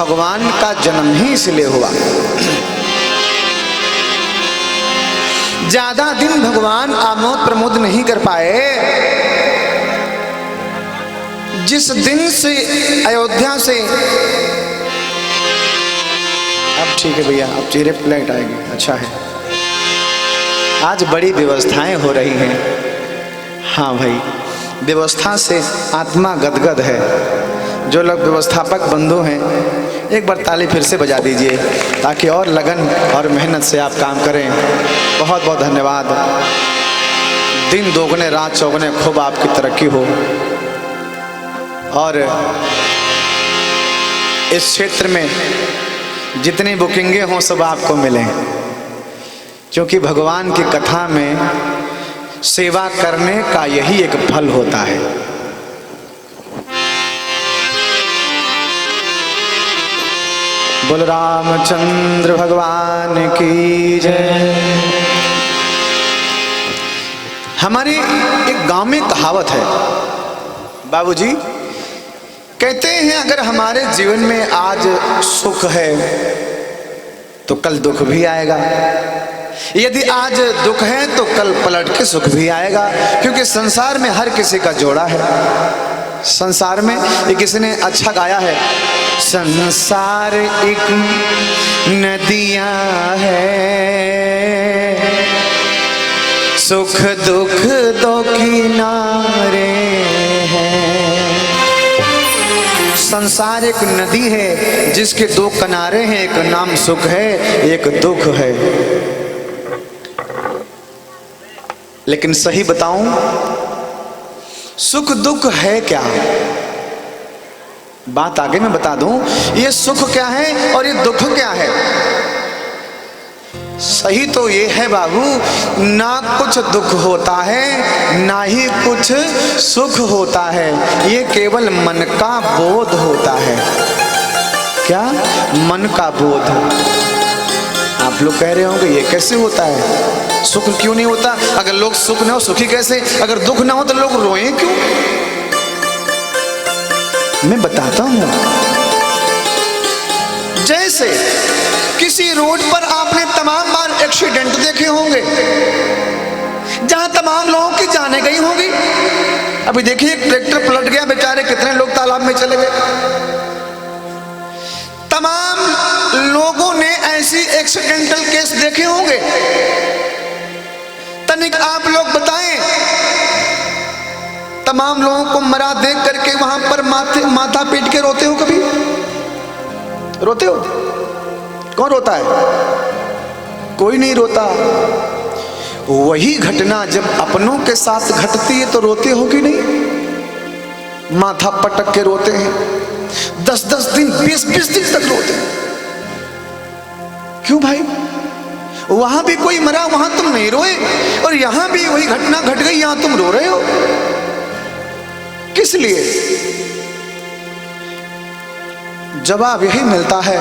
भगवान का जन्म ही इसलिए हुआ। ज्यादा दिन भगवान आमोद प्रमोद नहीं कर पाए। जिस दिन से अयोध्या से, अब ठीक है भैया, अब चेहरे पर लाइट आएगी, अच्छा है। आज बड़ी व्यवस्थाएं हो रही हैं। हाँ भाई, व्यवस्था से आत्मा गदगद है। जो लोग व्यवस्थापक बंधु हैं, एक बार ताली फिर से बजा दीजिए ताकि और लगन और मेहनत से आप काम करें। बहुत बहुत धन्यवाद। दिन दोगुने रात चौगुने खूब आपकी तरक्की हो और इस क्षेत्र में जितनी बुकिंगें हों सब आपको मिलें, क्योंकि भगवान की कथा में सेवा करने का यही एक फल होता है। बोल रामचंद्र भगवान की जय। हमारी एक गांव में कहावत है, बाबूजी कहते हैं अगर हमारे जीवन में आज सुख है तो कल दुख भी आएगा, यदि आज दुख है तो कल पलट के सुख भी आएगा, क्योंकि संसार में हर किसी का जोड़ा है। संसार में ये किसी ने अच्छा गाया है, संसार एक नदियाँ है, सुख दुख दो किनारे हैं। संसार एक नदी है जिसके दो किनारे हैं, एक नाम सुख है, एक दुख है। लेकिन सही बताऊं, सुख दुख है क्या? बात आगे मैं बता दूं, ये सुख क्या है और ये दुख क्या है। सही तो ये है बाबू, ना कुछ दुख होता है ना ही कुछ सुख होता है, ये केवल मन का बोध होता है। क्या? मन का बोध। आप लोग कह रहे होंगे ये कैसे होता है, सुख क्यों नहीं होता? अगर लोग सुख ना हो सुखी कैसे, अगर दुख ना हो तो लोग रोएं क्यों? मैं बताता हूं। जैसे किसी रोड पर आपने तमाम बार एक्सीडेंट देखे होंगे जहां तमाम लोगों की जाने गई होंगी। अभी देखिए ट्रैक्टर पलट गया, बेचारे कितने लोग तालाब में चले गए। तमाम लोगों ने ऐसी एक्सीडेंटल केस देखे होंगे। तनिक आप लोग बताएं, तमाम लोगों को मरा देख करके वहां पर माथा पीट के रोते हो? कभी रोते हो? कौन रोता है? कोई नहीं रोता। वही घटना जब अपनों के साथ घटती है तो रोते हो कि नहीं? माथा पटक के रोते हैं, 10-10 दिन 20-20 दिन तक रोते हैं। क्यों भाई? वहां भी कोई मरा, वहां तुम नहीं रोए, और यहां भी वही घटना घट गई, यहां तुम रो रहे हो। किस लिए? जवाब यही मिलता है,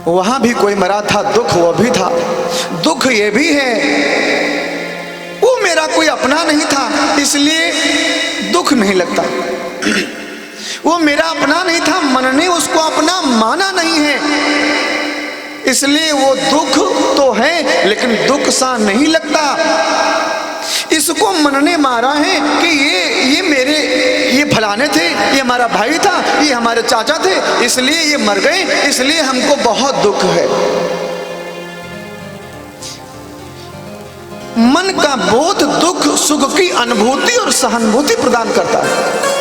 वहां भी कोई मरा था, दुख वो भी था। दुख ये भी है, वो मेरा कोई अपना नहीं था इसलिए दुख नहीं लगता। वो मेरा अपना नहीं था, मन ने उसको अपना माना नहीं है, इसलिए वो दुख तो है लेकिन दुख सा नहीं लगता। इसको मन ने मारा है कि ये फलाने थे, ये हमारा भाई था, ये हमारे चाचा थे, इसलिए ये मर गए, इसलिए हमको बहुत दुख है। मन का बोध दुख सुख की अनुभूति और सहानुभूति प्रदान करता है।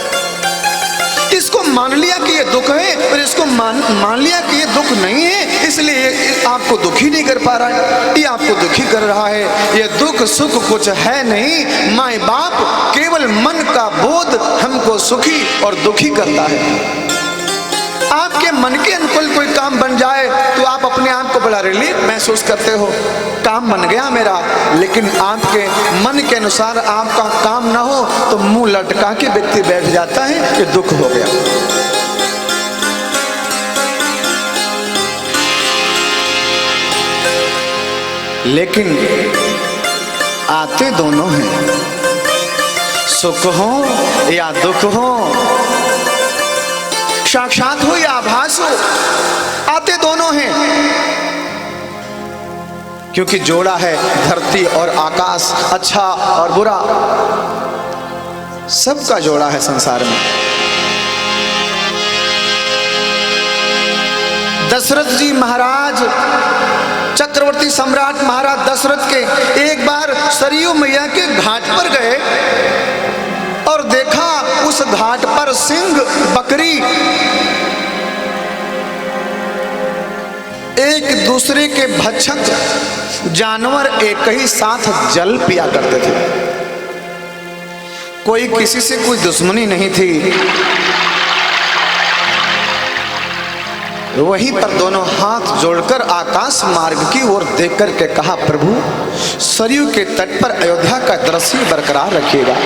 इसको मान लिया कि ये दुख है और इसको मान लिया कि ये दुख नहीं है, इसलिए आपको दुखी नहीं कर पा रहा है, ये आपको दुखी कर रहा है। ये दुख सुख कुछ है नहीं, माँ बाप केवल मन का बोध हमको सुखी और दुखी करता है। आपके मन के अनुकूल कोई काम बन जाए तो आप अपने आप को बड़ा रिलीफ महसूस करते हो, काम बन गया मेरा। लेकिन आपके मन के अनुसार आपका काम ना हो तो मुंह लटका के व्यक्ति बैठ जाता है कि दुख हो गया। लेकिन आते दोनों हैं, सुख हो या दुख हो, साक्षात हो या आभास हो, आते दोनों हैं, क्योंकि जोड़ा है धरती और आकाश, अच्छा और बुरा, सबका जोड़ा है संसार में। दशरथ जी महाराज, चक्रवर्ती सम्राट महाराज दशरथ के एक बार सरयू मैया के घाट पर गए और देखा उस घाट पर सिंह, बकरी एक दूसरे के भक्षक जानवर एक ही साथ जल पिया करते थे। कोई किसी से कोई दुश्मनी नहीं थी। वहीं पर दोनों हाथ जोड़कर आकाश मार्ग की ओर देख करके कहा, प्रभु सरयू के तट पर अयोध्या का दृश्य बरकरार रखिएगा।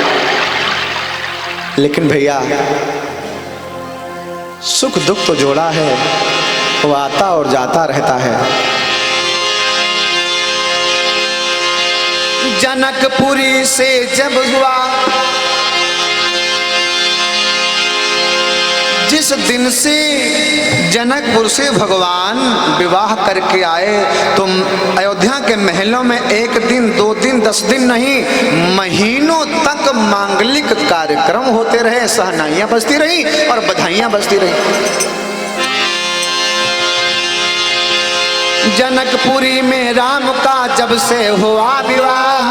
लेकिन भैया सुख दुख तो जोड़ा है, वो आता और जाता रहता है। जनकपुरी से जब हुआ, जिस दिन से जनकपुर से भगवान विवाह करके आए, तो अयोध्या के महलों में एक दिन, 2 दिन, 10 दिन नहीं, महीनों तक मांगलिक कार्यक्रम होते रहे, सहनाइयां बजती रही और बधाइयां बजती रही। जनकपुरी में राम का जब से हुआ विवाह,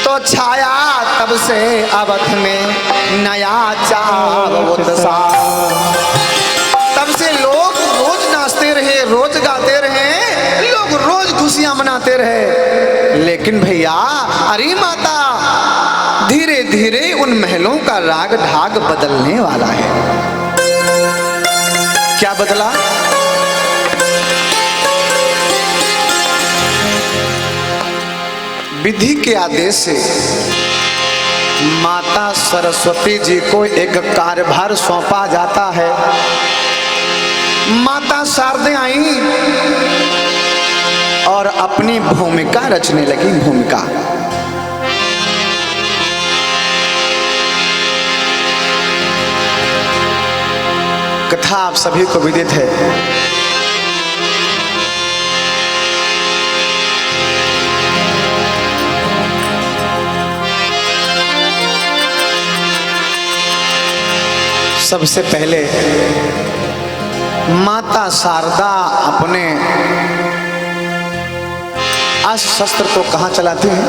तो छाया तब से अवध में नया चाव उत्साह। तब से लोग रोज नाचते रहे, रोज गाते रहे, लोग रोज खुशियां मनाते रहे। लेकिन भैया, अरे माता, धीरे धीरे उन महलों का राग ढाक बदलने वाला है। क्या बदला? विधि के आदेश से माता सरस्वती जी को एक कार्यभार सौंपा जाता है। माता शारदे आई और अपनी भूमिका रचने लगी। भूमिका कथा आप सभी को विदित है। सबसे पहले माता शारदा अपने अस्त्र शस्त्र को कहां चलाती हैं?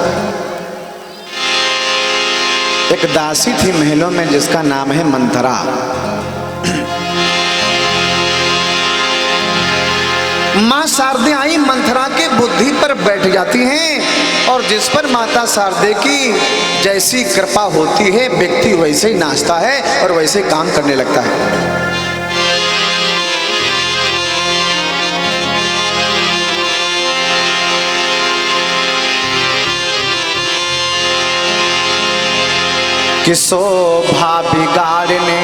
एक दासी थी महलों में जिसका नाम है मंथरा। मां शारदे आई, मंथरा के बुद्धि पर बैठ जाती हैं और जिस पर माता शारदे की जैसी कृपा होती है, व्यक्ति वैसे ही नाचता है और वैसे काम करने लगता है। कि शोभा बिगाड़ने,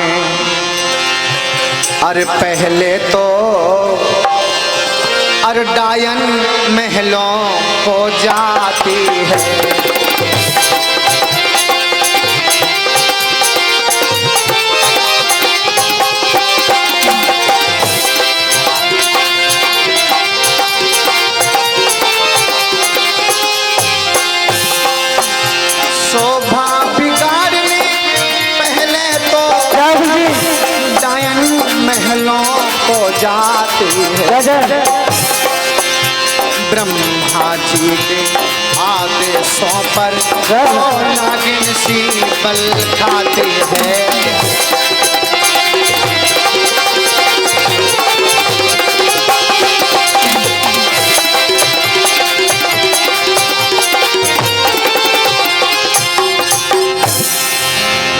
अरे पहले तो अरे डायन महलों को जाती है। शोभा बिगाड़ने पहले तो डायन महलों को जाती है। ब्रह्मा जी के आदेशों पर नागिन सी बल खाती है।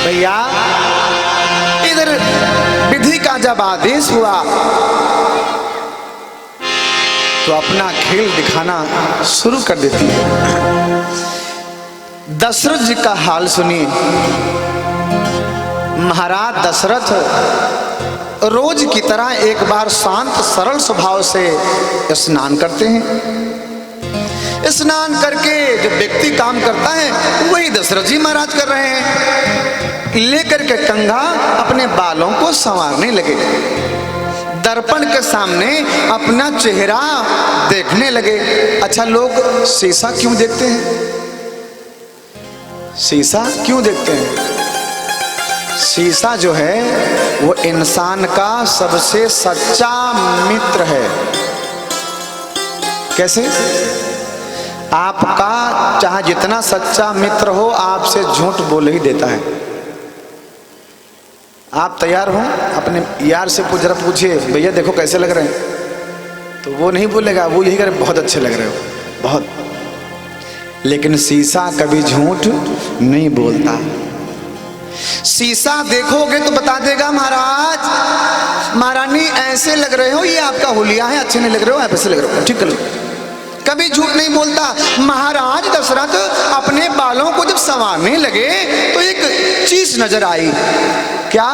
भैया, इधर विधि का जब आदेश हुआ तो अपना खेल दिखाना शुरू कर देती है। दशरथ जी का हाल सुनिए। महाराज दशरथ रोज की तरह एक बार शांत सरल स्वभाव से स्नान करते हैं। स्नान करके जब व्यक्ति काम करता है वही दशरथ जी महाराज कर रहे हैं। लेकर के कंघा अपने बालों को संवारने लगे, दर्पण के सामने अपना चेहरा देखने लगे। अच्छा, लोग शीशा क्यों देखते हैं? शीशा क्यों देखते हैं? शीशा जो है वो इंसान का सबसे सच्चा मित्र है। कैसे? आपका चाहे जितना सच्चा मित्र हो, आपसे झूठ बोल ही देता है। आप तैयार हो, अपने यार से जरा पूछिए, भैया देखो कैसे लग रहे हैं, तो वो नहीं बोलेगा, वो यही करे बहुत अच्छे लग रहे हो, बहुत। लेकिन शीशा कभी झूठ नहीं बोलता। शीशा देखोगे तो बता देगा, महाराज महारानी ऐसे लग रहे हो, ये आपका हुलिया है, अच्छे नहीं लग रहे हो, ऐसे लग रहे हो, ठीक कर लो। कभी झूठ नहीं बोलता। महाराज दशरथ अपने बालों को जब संवारने लगे तो एक चीज नजर आई। क्या?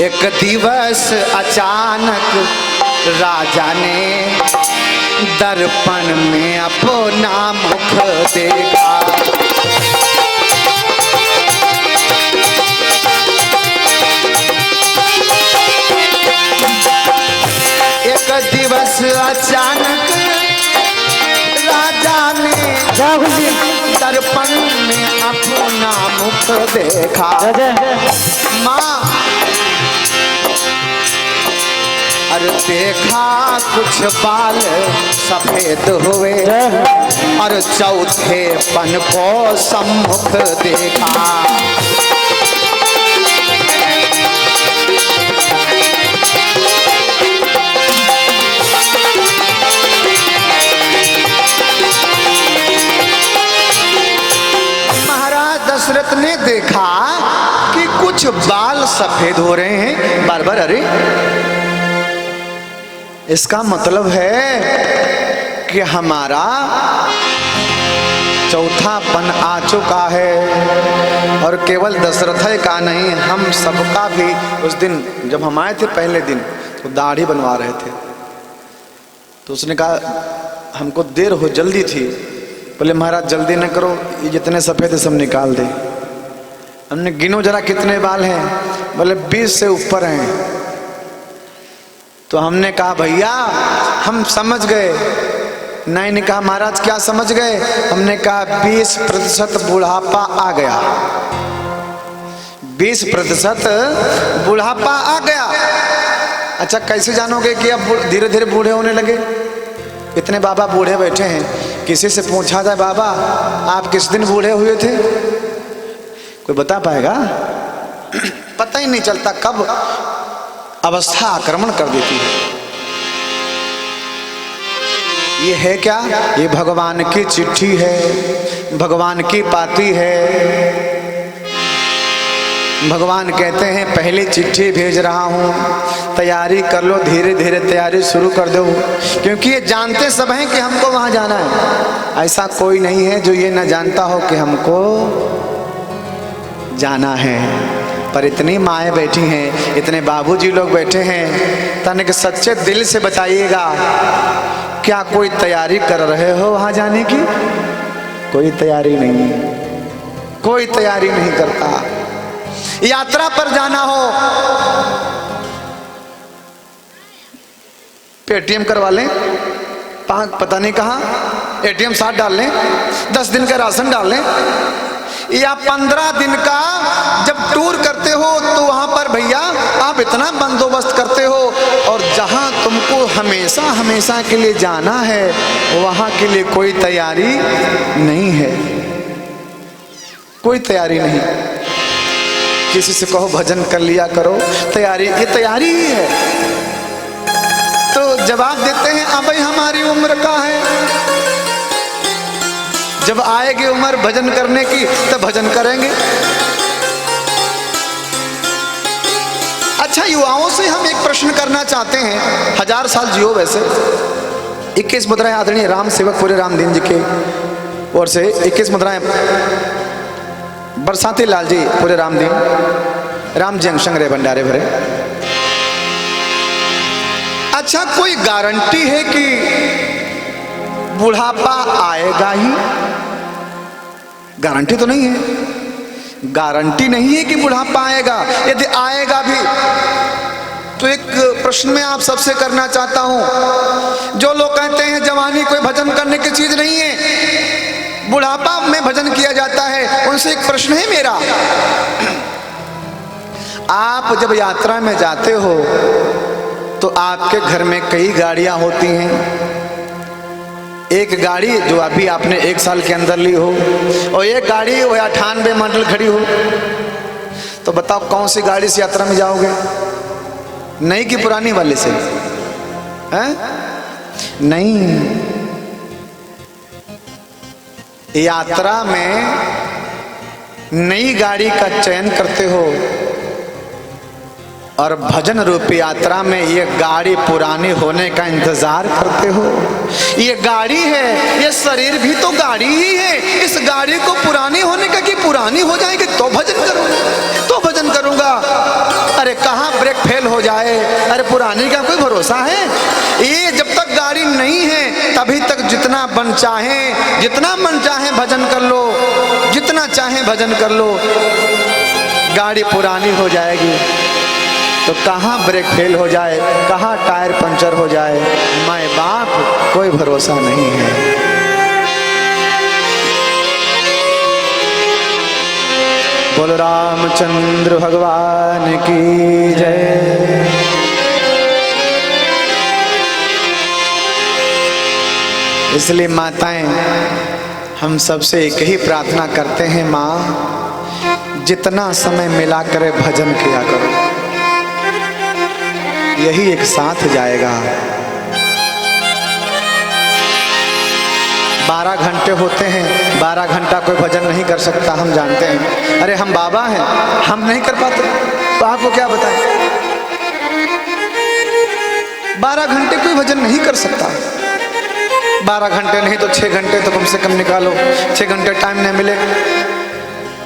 एक दिवस अचानक राजा ने दर्पण में अपना मुख देखा। एक दिवस अचानक राजा ने दर्पण में अपना मुख देखा। माँ, अरे देखा कुछ बाल सफेद हुए और चौथे पन को सम्मुख देखा। महाराज दशरथ ने देखा कि कुछ बाल सफेद हो रहे हैं बार बार। अरे इसका मतलब है कि हमारा चौथापन आ चुका है। और केवल दशरथ का नहीं, हम सबका भी। उस दिन जब हम आए थे पहले दिन, तो दाढ़ी बनवा रहे थे, तो उसने कहा हमको देर हो, जल्दी थी। बोले महाराज जल्दी न करो, ये जितने सफ़ेद सब निकाल दे। हमने गिनो जरा कितने बाल हैं? बोले 20 से ऊपर हैं। तो हमने कहा भैया हम समझ गए। नहीं कहा महाराज क्या समझ गए? हमने कहा 20% बुढ़ापा आ गया। 20% बुढ़ापा आ गया। अच्छा, कैसे जानोगे कि अब धीरे धीरे बूढ़े होने लगे? इतने बाबा बूढ़े बैठे हैं, किसी से पूछा जाए बाबा आप किस दिन बूढ़े हुए थे, कोई बता पाएगा? पता ही नहीं चलता कब अवस्था आक्रमण कर देती है। ये है क्या? ये भगवान की चिट्ठी है, भगवान की पाती है। भगवान कहते हैं पहली चिट्ठी भेज रहा हूँ, तैयारी कर लो, धीरे धीरे तैयारी शुरू कर दो। क्योंकि ये जानते सब हैं कि हमको वहाँ जाना है। ऐसा कोई नहीं है जो ये न जानता हो कि हमको जाना है। पर इतनी माएँ बैठी हैं, इतने बाबूजी लोग बैठे हैं, तने के सच्चे दिल से बताइएगा, क्या कोई तैयारी कर रहे हो वहाँ जाने की? कोई तैयारी नहीं, कोई तैयारी नहीं करता। यात्रा पर जाना हो, पेटीएम करवा लें, पता नहीं कहाँ एटीएम साथ डाल लें, 10 दिन का राशन डाल लें, या 15 दिन का जब टूर करते हो तो वहां पर भैया आप इतना बंदोबस्त करते हो, और जहां तुमको हमेशा हमेशा के लिए जाना है वहां के लिए कोई तैयारी नहीं है, कोई तैयारी नहीं। किसी से कहो भजन कर लिया करो, तैयारी, ये तैयारी ही है। तो जवाब देते हैं अब भाई हमारी उम्र का है, जब आएगी उम्र भजन करने की तब भजन करेंगे। अच्छा, युवाओं से हम एक प्रश्न करना चाहते हैं, 1000 साल जियो। वैसे 21 मुद्राएं आदरणीय राम सेवक पूरे रामदीन जी के ओर से 21 मुद्राएं बरसाती लाल जी पूरे रामदीन, राम जी अंग संग रे भंडारे भरे। अच्छा, कोई गारंटी है कि बुढ़ापा आएगा ही? गारंटी तो नहीं है। गारंटी नहीं है कि बुढ़ापा आएगा। यदि आएगा भी तो एक प्रश्न मैं आप सबसे करना चाहता हूं। जो लोग कहते हैं जवानी कोई भजन करने की चीज नहीं है, बुढ़ापा में भजन किया जाता है, उनसे एक प्रश्न है मेरा। आप जब यात्रा में जाते हो तो आपके घर में कई गाड़ियां होती हैं। एक गाड़ी जो अभी आपने 1 साल के अंदर ली हो और एक गाड़ी वो 98 मॉडल खड़ी हो, तो बताओ कौन सी गाड़ी से यात्रा में जाओगे? नई की पुरानी वाले से? हैं? नहीं, यात्रा में नई गाड़ी का चयन करते हो और भजन रूपी यात्रा में ये गाड़ी पुरानी होने का इंतजार करते हो। ये गाड़ी है, ये शरीर भी तो गाड़ी ही है। इस गाड़ी को पुरानी होने का कि पुरानी हो जाएगी तो भजन करूंगा, तो भजन करूंगा। अरे कहाँ ब्रेक फेल हो जाए, अरे पुरानी का कोई भरोसा है? ये जब तक गाड़ी नहीं है तभी तक जितना मन चाहे भजन कर लो, जितना चाहे भजन कर लो। गाड़ी पुरानी हो जाएगी तो कहाँ ब्रेक फेल हो जाए, कहाँ टायर पंचर हो जाए, माँ बाप कोई भरोसा नहीं है। बोलो रामचंद्र भगवान की जय। इसलिए माताएं, हम सबसे एक ही प्रार्थना करते हैं, माँ जितना समय मिला करे भजन किया करो, यही एक साथ जाएगा। 12 घंटे होते हैं, 12 घंटा कोई भजन नहीं कर सकता, हम जानते हैं। अरे हम बाबा हैं, हम नहीं कर पाते तो आपको क्या बताएं? 12 घंटे कोई भजन नहीं कर सकता। 12 घंटे नहीं तो 6 घंटे तो कम से कम निकालो। 6 घंटे टाइम नहीं मिले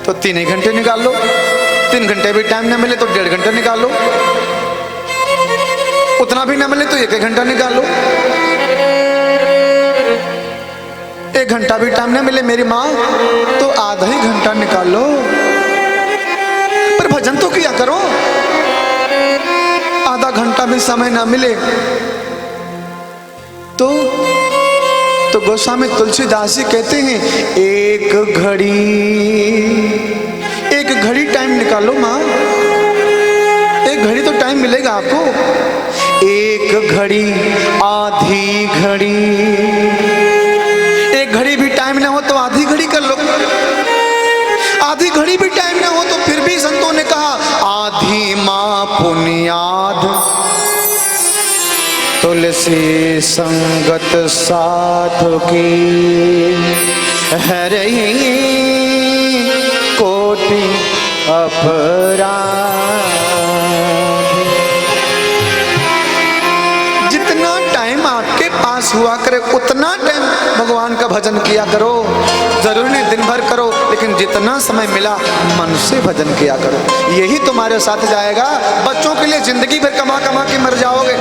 तो 3 ही घंटे निकाल लो। 3 घंटे भी टाइम नहीं मिले तो 1.5 घंटे निकाल लो। उतना भी ना मिले तो 1 घंटा निकाल लो। 1 घंटा भी टाइम ना मिले मेरी माँ तो आधा ही घंटा निकाल लो, पर भजन तो किया करो। आधा घंटा भी समय ना मिले तो गोस्वामी तुलसीदास जी कहते हैं, एक घड़ी टाइम निकालो माँ। 1 घड़ी तो टाइम मिलेगा आपको। 1 घड़ी, आधी घड़ी। 1 घड़ी भी टाइम ना हो तो आधी घड़ी कर लो। आधी घड़ी भी टाइम ना हो तो फिर भी संतों ने कहा, आधी माँ पुनियाद तुलसी संगत साधु की, हरे कोटि अपराध। जितना टाइम आपके पास हुआ करे उतना टाइम भगवान का भजन किया करो। जरूरी नहीं दिन भर करो, लेकिन जितना समय मिला मन से भजन किया करो। यही तुम्हारे साथ जाएगा। बच्चों के लिए जिंदगी भर कमा कमा के मर जाओगे।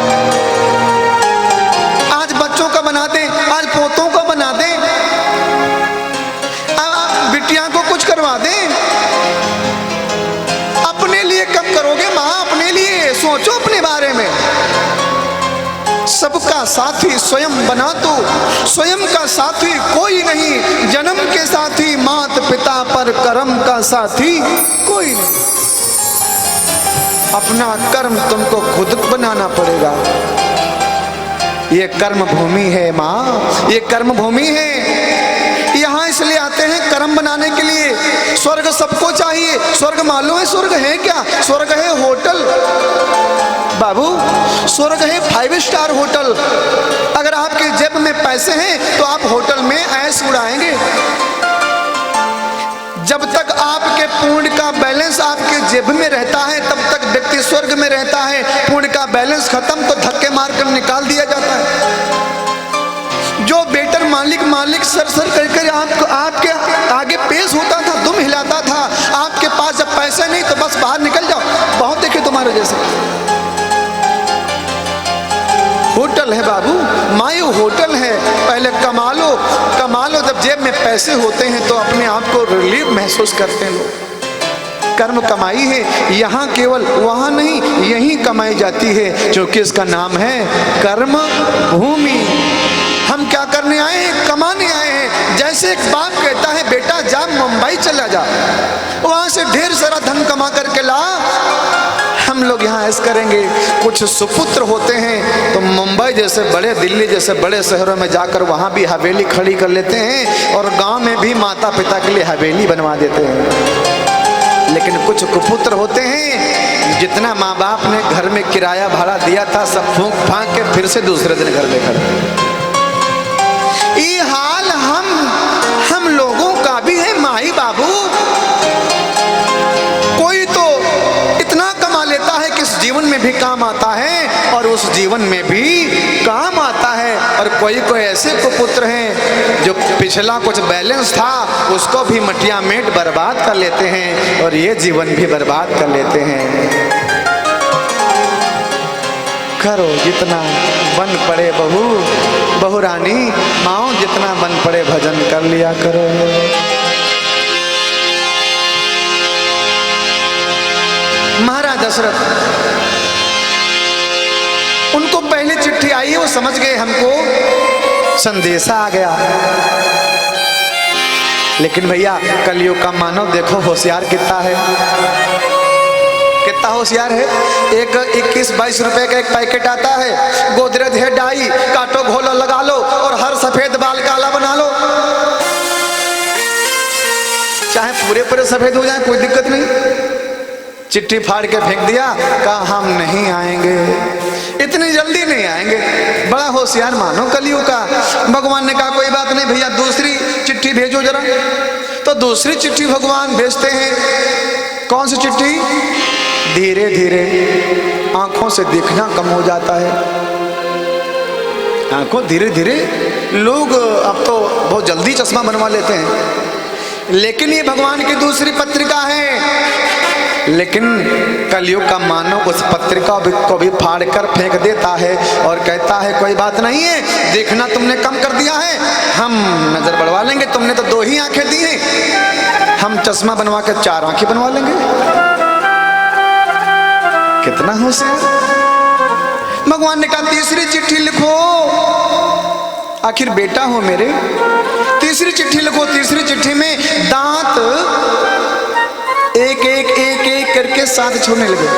आज बच्चों का बना दे, आज पोतों को बना दे, बिटिया को कुछ करवा दे। अपने लिए कब करोगे माँ? अपने लिए सोचो, अपने बारे में। सबका साथी स्वयं बना तो, स्वयं का साथी कोई नहीं। जन्म के साथी मात पिता, पर कर्म का साथी कोई नहीं। अपना कर्म तुमको खुद बनाना पड़ेगा। ये कर्म भूमि है माँ, ये कर्म भूमि है। यहाँ इसलिए आते हैं कर्म बनाने के लिए। स्वर्ग सबको चाहिए। स्वर्ग मालूम है स्वर्ग है क्या? स्वर्ग है होटल बाबू, स्वर्ग है 5 स्टार होटल। अगर आपके जेब में पैसे हैं तो आप होटल में ऐश उड़ाएंगे। जब तक आपके पुण्य का बैलेंस आपके जेब में रहता है तब तक व्यक्ति स्वर्ग में रहता है। पुण्य का बैलेंस खत्म तो धक्के मारकर निकाल दिया जाता है। जो बेटर मालिक सर करके आपके आगे पेश होता था, दुम हिलाता था। आपके पास जब पैसे नहीं तो बस बाहर निकल जाओ। बहुत देखे तुम्हारे जैसे। जेब में पैसे होते हैं तो अपने आप को रिलीफ महसूस करते हैं लोग। कर्म कमाई है, यहाँ केवल वहाँ नहीं, यहीं कमाई जाती है, क्योंकि इसका नाम है कर्म भूमि। हम क्या करने आए हैं? कमाने आए हैं। जैसे एक बाप कहता है बेटा जा मुंबई चला जा, वहां से ढेर सारा धन कमा करके ला, हम लोग यहाँ ऐसा करेंगे। कुछ सुपुत्र होते हैं तो मुंबई जैसे बड़े, दिल्ली जैसे बड़े शहरों में जाकर वहाँ भी हवेली खड़ी कर लेते हैं और गांव में भी माता पिता के लिए हवेली बनवा देते हैं। लेकिन कुछ कुपुत्र होते हैं जितना माँ बाप ने घर में किराया भाड़ा दिया था सब फूंक फांक के फिर से दूसरे दिन घर में खड़े। ये हाल हम लोगों का भी है माई बाबू। कोई तो इतना कमा लेता है कि इस जीवन में भी काम आता है और उस जीवन में भी काम आता है, और कोई ऐसे कुपुत्र हैं जो पिछला कुछ बैलेंस था उसको भी मटिया मेट बर्बाद कर लेते हैं और ये जीवन भी बर्बाद कर लेते हैं। करो जितना बन पड़े बहू, बहू रानी माओ जितना बन पड़े भजन कर लिया करो। महाराज दशरथ, उनको पहले चिट्ठी आई, वो समझ गए हमको संदेशा आ गया। लेकिन भैया कलयुग का मानव देखो होशियार कितना है, कितना होशियार है। एक 21-22 रुपए का एक पैकेट आता है, गोदरेज है डाई, काटो घोलो लगा लो और हर सफेद बाल काला बना लो, चाहे पूरे पूरे सफेद हो जाए कोई दिक्कत नहीं। चिट्ठी फाड़ के फेंक दिया, कहा हम नहीं आएंगे, इतनी जल्दी नहीं आएंगे। बड़ा होशियार मानो कलयुग का। भगवान ने कहा कोई बात नहीं भैया दूसरी चिट्ठी भेजो जरा। तो दूसरी चिट्ठी भगवान भेजते हैं। कौन सी चिट्ठी? धीरे धीरे आंखों से देखना कम हो जाता है। आंखों धीरे धीरे, लोग अब तो बहुत जल्दी चश्मा बनवा लेते हैं, लेकिन ये भगवान की दूसरी पत्रिका है। लेकिन कलयुग का मानव उस पत्रिका को भी फाड़ कर फेंक देता है और कहता है कोई बात नहीं है, देखना तुमने कम कर दिया है, हम नजर बढ़वा लेंगे, तुमने तो 2 ही आंखें दी हैं, हम चश्मा बनवा कर 4 आंखें बनवा लेंगे। कितना होशियार। भगवान ने कहा तीसरी चिट्ठी लिखो, आखिर बेटा हो मेरे, तीसरी चिट्ठी लिखो। तीसरी चिट्ठी में दांत एक एक एक एक करके 7 छोड़ने लगे।